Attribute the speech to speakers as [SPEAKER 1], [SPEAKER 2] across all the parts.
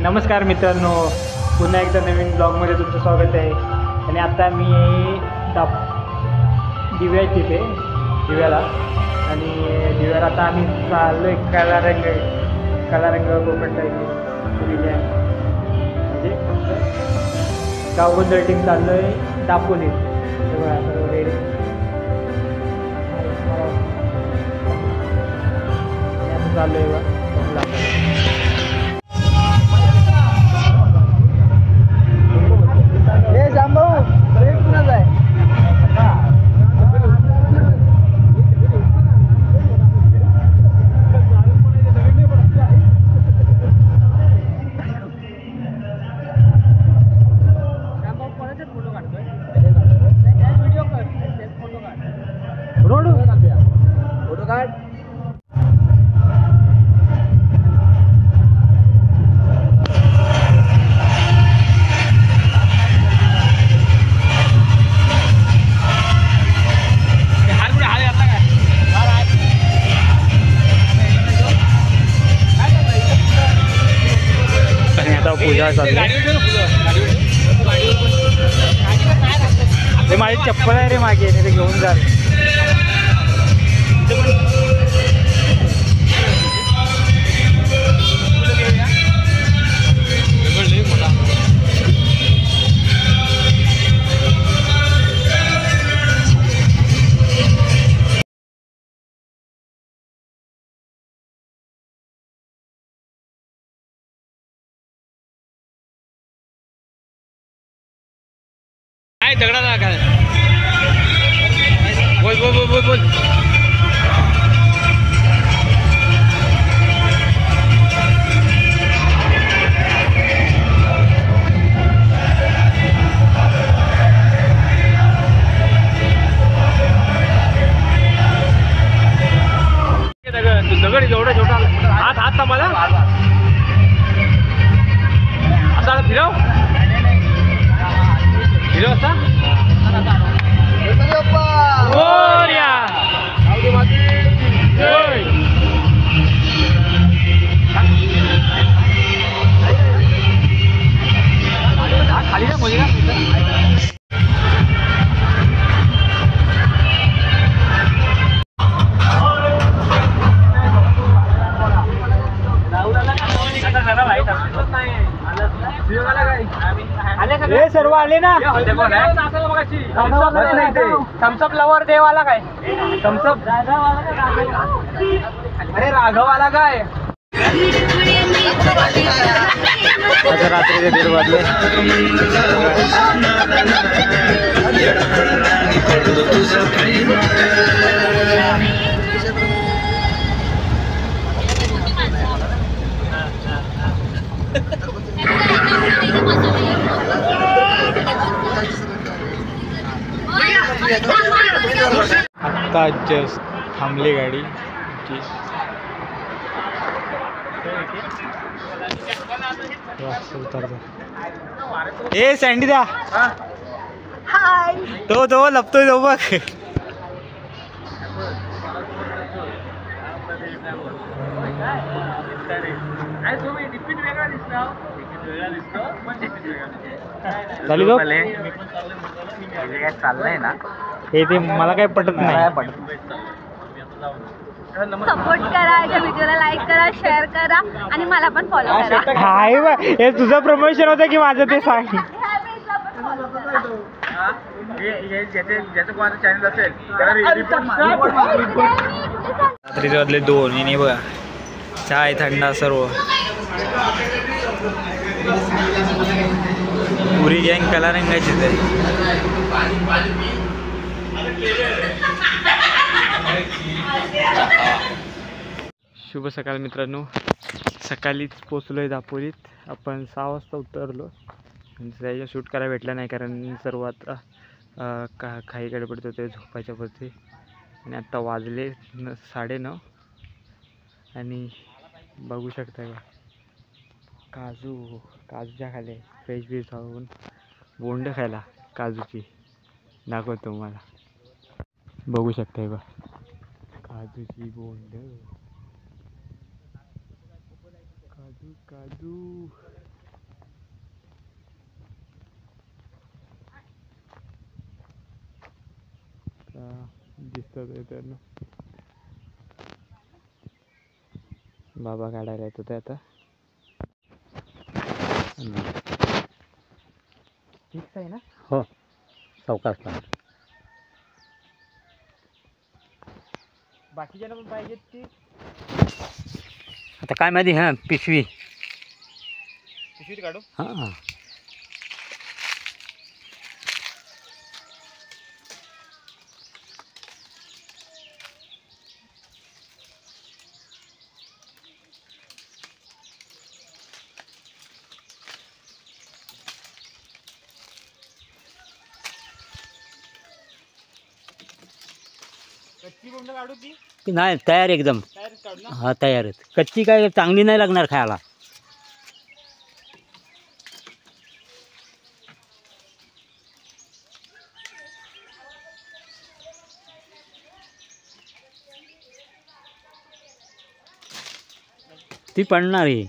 [SPEAKER 1] नमस्कार मित्रांनो, पुन्हा एकदा नवीन ब्लॉगमध्ये तुमचं स्वागत आहे. आणि आता मी दिव्या तिथे दिव्याला आणि दिव्याला आता आम्ही चाललो आहे कलारंग कोकण म्हणजे गावगोंधळ टीम चाललो आहे दापोली. सगळं सर्व रेडी आता चाललो आहे बा. पूजा चालू आहे. माझी चप्पल आहे रे मागे, नाही ते घेऊन जा.
[SPEAKER 2] दगडा ना काय बोल बोल बोल बोल बोल. दगड एवढा छोटा हात हात मला असा फिरव फिरव असा. खाली ना मुलगा
[SPEAKER 1] सर्व आले ना.
[SPEAKER 2] थम्सअप लवर देवाला काय थम्सअप. अरे राघवाला काय.
[SPEAKER 1] आता रात्रीचे 1:30 वाजले. आता जस्ट थांबली गाडी. ए सँडी द्या.
[SPEAKER 3] हाय.
[SPEAKER 1] तो लपतोय तो बघ.
[SPEAKER 2] काय चाललंय ना
[SPEAKER 1] हे ते मला काही पटत नाही.
[SPEAKER 3] सपोर्ट करा, या व्हिडिओला लाईक करा, शेअर करा आणि मला पण फॉलो करा.
[SPEAKER 1] हाय बा, हे तुझं प्रमोशन होतं की माझं ते सांग.
[SPEAKER 2] चॅनल असेल
[SPEAKER 1] रात्रीचे वाजले 2 बघा. चाय थंडा सर्व. पुरी गँग कलारंगाची तरी. शुभ सकाळ मित्रांनो. सकाळीच पोचलो आहे दापोलीत. आपण 6 वाजता उतरलो. त्याच्या शूट करायला भेटला नाही कारण सर्व आता काही गडबडत होते झोपायच्या वरती. आणि आत्ता वाजले 9:30 आणि बघू शकता का काजूच्या खाली फ्रेश बीज खाऊन बोंड खायला काजूची दाखवतो तुम्हाला. बघू शकता बा काजूची बोंड. काजू काजू दिसतात मित्रांनो. बाबा काढायला येत होते आता. फिक्स आहे ना?
[SPEAKER 4] हो सावकाश पण.
[SPEAKER 1] बाकीच्या पण पाहिजेत की
[SPEAKER 4] आता काय माहिती हां पिशवी.
[SPEAKER 1] पिशवीत काढू.
[SPEAKER 4] हां
[SPEAKER 1] कच्ची बोंड काढू की
[SPEAKER 4] नाही तयार एकदम.
[SPEAKER 1] तयारच काढू ना.
[SPEAKER 4] हा तयारच. कच्ची काय चांगली नाही लागणार खायला. ती पडणार आहे.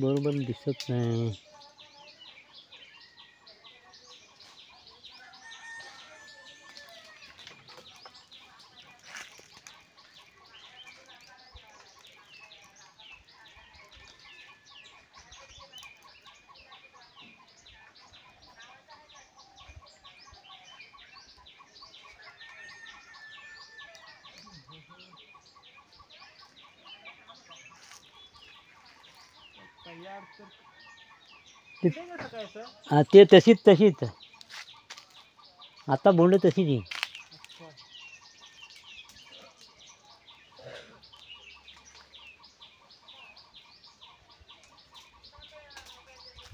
[SPEAKER 4] बरोबर दिसत नाही.
[SPEAKER 1] तयार तर
[SPEAKER 4] ते-
[SPEAKER 1] नाही का काय असं?
[SPEAKER 4] हा ते तशीच आता बोंड तशीच आहे.
[SPEAKER 1] अच्छा.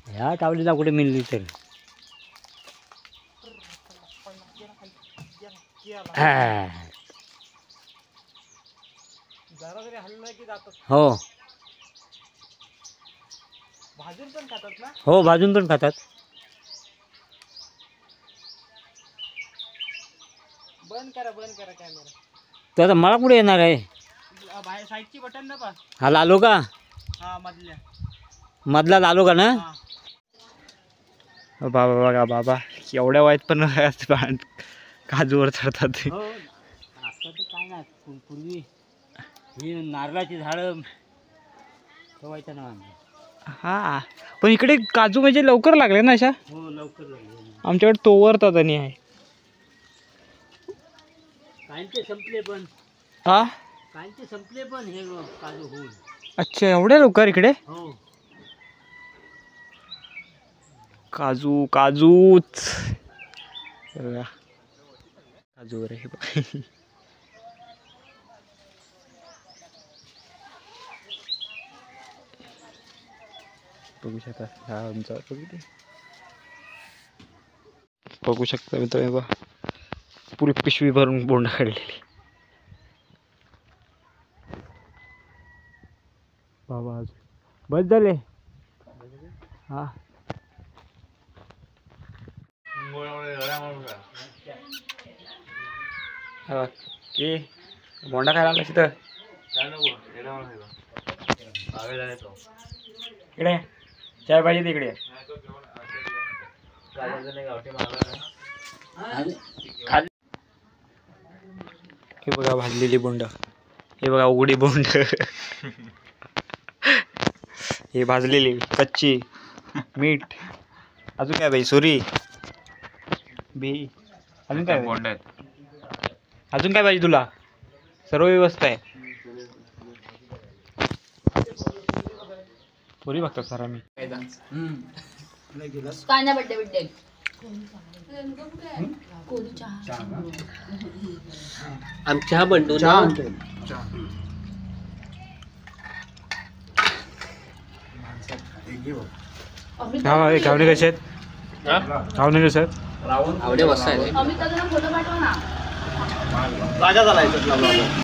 [SPEAKER 4] ह्या टावलीला कुठे मिळली तर हा.
[SPEAKER 1] जरा जरी हल्लं की जातात.
[SPEAKER 4] हो
[SPEAKER 1] भाजून पण खातात ना.
[SPEAKER 4] हो भाजून पण खातात.
[SPEAKER 1] बंद करा कॅमेरा.
[SPEAKER 4] तर आता मला कुठे येणार आहे.
[SPEAKER 1] बाहेर साईडची बटन ना पा.
[SPEAKER 4] हा लालो का
[SPEAKER 1] हा मधल्या.
[SPEAKER 4] मधला लालो का ना.
[SPEAKER 1] हा. बाबा बघा बाबा एवढ्या वयात पण काजूवर चढतात.
[SPEAKER 4] हो आता तर काय नाही. पूर्वी ही नारळाची झाडं ठेवायचं ना आम्ही.
[SPEAKER 1] हा पण इकडे काजू म्हणजे लवकर लागले ना अशा.
[SPEAKER 4] हो लवकर झाली.
[SPEAKER 1] आमच्याकडे तोवरतात आणि आहे.
[SPEAKER 4] काहींचे संपले पण
[SPEAKER 1] हा
[SPEAKER 4] काहींचे संपले पण हे काजू होऊन.
[SPEAKER 1] अच्छा एवढ्या लवकर इकडे
[SPEAKER 4] हो
[SPEAKER 1] काजूच बघा. काजूवर आहे बघ. बघू शकता हा आमचा बघू शकता मित्र बघा पुरी पिशवी भरून बोंड काढलेली. बाबा आज बस झाले. हा की बोंडा खायला आला तिथं. इकडे चाय पाहिजे तिकडे. हे बघा भाजलेली बोंड. हे बघा उघडी बोंड. हे भाजलेली कच्ची मीठ. अजून काय बाई सुरी बी. अजून काय बोंड आहेत. अजून काय पाहिजे तुला. सर्व व्यवस्था आहे. पुरी बघतो सर आम्ही.
[SPEAKER 3] काय नाही बड्डे
[SPEAKER 4] आमच्या बंडू
[SPEAKER 1] हा घावणे कसे आहेत. घावणे कसे आहेत.
[SPEAKER 4] आवडे वस्ता आहे.
[SPEAKER 3] अमित दादा फोटो पाठव ना.
[SPEAKER 2] राजा झाला याच्यातला.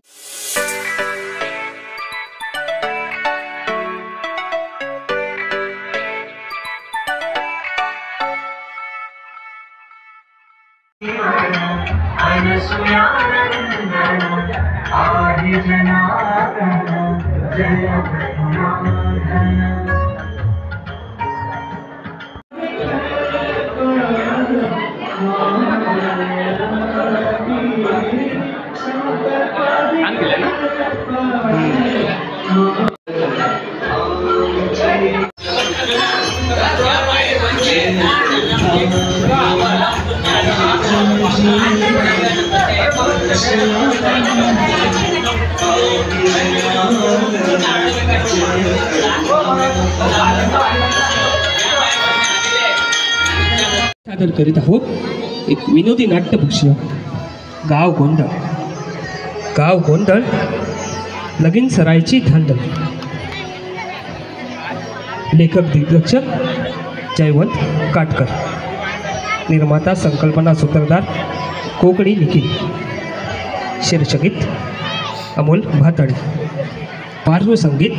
[SPEAKER 5] जय सादर करीत आहोत एक विनोदी नाट्यभूषण गाव गोंधळ. गाव गोंधळ लगीन सरायची धांदल. लेखक दिग्दर्शक जयवंत काटकर. निर्माता संकल्पना सूत्रधार कोकणी निखिल. शीर्षगीत अमोल भाताडे. पार्श्वसंगीत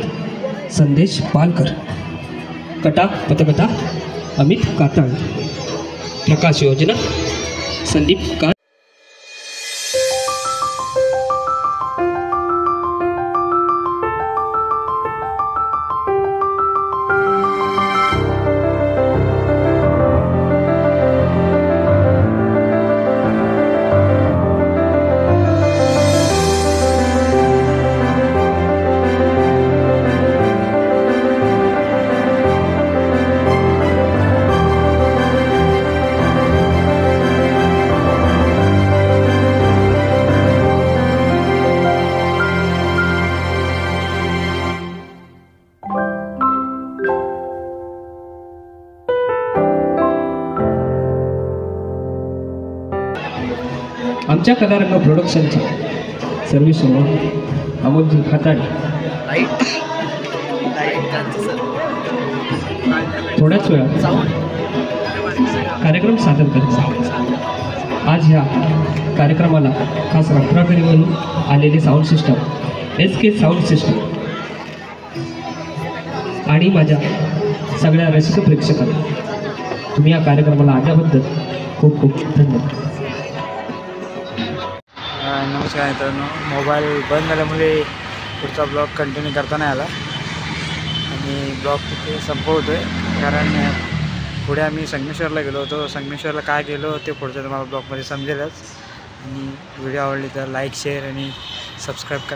[SPEAKER 5] संदेश पालकर. कथा पथकथा अमित काताळ. प्रकाश योजना संदीप का. आमच्या कलारंग प्रोडक्शनच्या सर्व्हिस अमोलजी खाताडे थोड्याच वेळात कार्यक्रम सादर करतात. आज ह्या कार्यक्रमाला खास रात्रकरी म्हणून आलेले sound system SK sound system आणि माझ्या सगळ्या रसिक प्रेक्षकांना तुम्ही या कार्यक्रमाला आल्याबद्दल खूप खूप धन्यवाद.
[SPEAKER 1] नमस्कार मित्रांनो. मोबाईल बंद झाल्यामुळे पुढचा ब्लॉग कंटिन्यू करता नाही आला आणि ब्लॉग तिथे संपवतो आहे कारण पुढे आम्ही संगमेश्वरला गेलो होतो. संगमेश्वरला काय गेलो ते पुढच्या तुम्हाला ब्लॉगमध्ये समजेलच. आणि व्हिडिओ आवडली तर लाईक शेअर आणि सबस्क्राईब करा.